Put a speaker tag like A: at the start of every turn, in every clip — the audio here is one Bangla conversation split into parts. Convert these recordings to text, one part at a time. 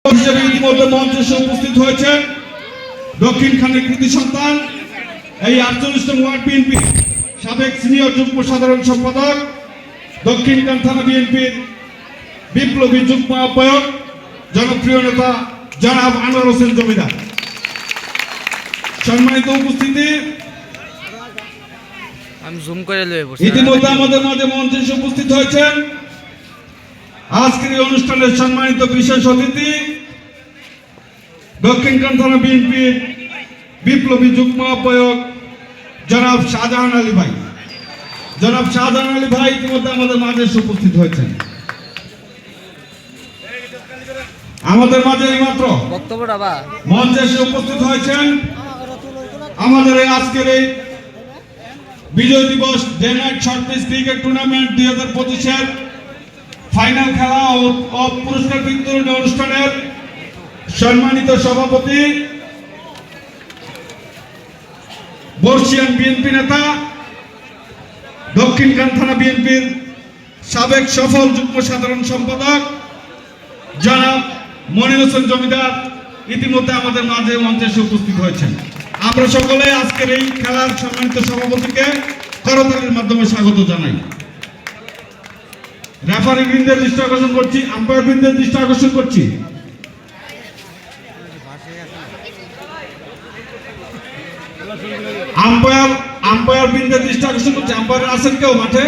A: হিসেবে ইতিমধ্যে মঞ্চে উপস্থিত হয়েছেন দক্ষিণ খানের কৃতি সন্তান এই ৪৮তম ওয়ার্ড বিএনপি সাবেক সিনিয়র যুগ্ম সাধারণ সম্পাদক দক্ষিণ খান থানা বিএনপির বিপ্লবী যুগ্ম আহ্বায়ক জনপ্রিয় নেতা জনাব আনোয়ার হোসেন জমিদার। সম্মানিত উপস্থিতি, ইতিমধ্যে আমাদের মাঝে মঞ্চে উপস্থিত হয়েছেন আজকের এই অনুষ্ঠানের সম্মানিত বিশেষ অতিথি দক্ষিণ খান থানা বিএনপির বিপ্লবী যুগ্ম আহ্বায়ক জনাব শাহজাহান আলী ভাই। জনাব শাহজাহান আলী ভাই ইতিমধ্যে আমাদের মাঝে উপস্থিত হয়েছেন। আমাদের মাঝে এইমাত্র মঞ্চে এসে উপস্থিত হয়েছেন আমাদের এই আজকের এই Bijoy Dibos day night short pitch cricket tournament 2025-এর ফাইনাল খেলা ও পুরস্কার বিতরণ অনুষ্ঠানের সম্মানিত সভাপতি বর্ষিয়ান বিএনপি নেতা দক্ষিণ খান থানা বিএনপির সাবেক সফল যুগ্ম সাধারণ সম্পাদক জনাব মনির হোসেন জমিদার ইতিমধ্যে আমাদের মাঝে মঞ্চে এসে উপস্থিত হয়েছেন। আমরা সকলে আজকের এই খেলার সম্মানিত সভাপতিকে করতালির মাধ্যমে স্বাগত জানাই। রেফারি বৃন্দের দৃষ্টি আকর্ষণ করছি, আম্পায়ার বৃন্দের দৃষ্টি আকর্ষণ করছি। আম্পায়ার বৃন্দের দৃষ্টি আকর্ষণ করছি। আম্পায়ার আছেন কেউ মাঠে?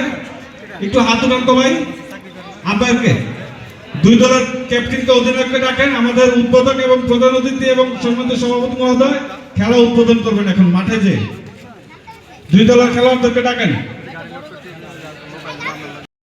A: একটু হাত উঠান তো ভাই। আম্পায়ারকে দুই দলের ক্যাপ্টেনকে অধিনায়ককে ডাকেন। আমাদের উদ্বোধক এবং প্রধান অতিথি এবং সম্মানিত সভাপতি মহোদয় খেলা উদ্বোধন করবেন এখন মাঠে যে দুই দলের খেলোয়াড়দেরকে ডাকেন।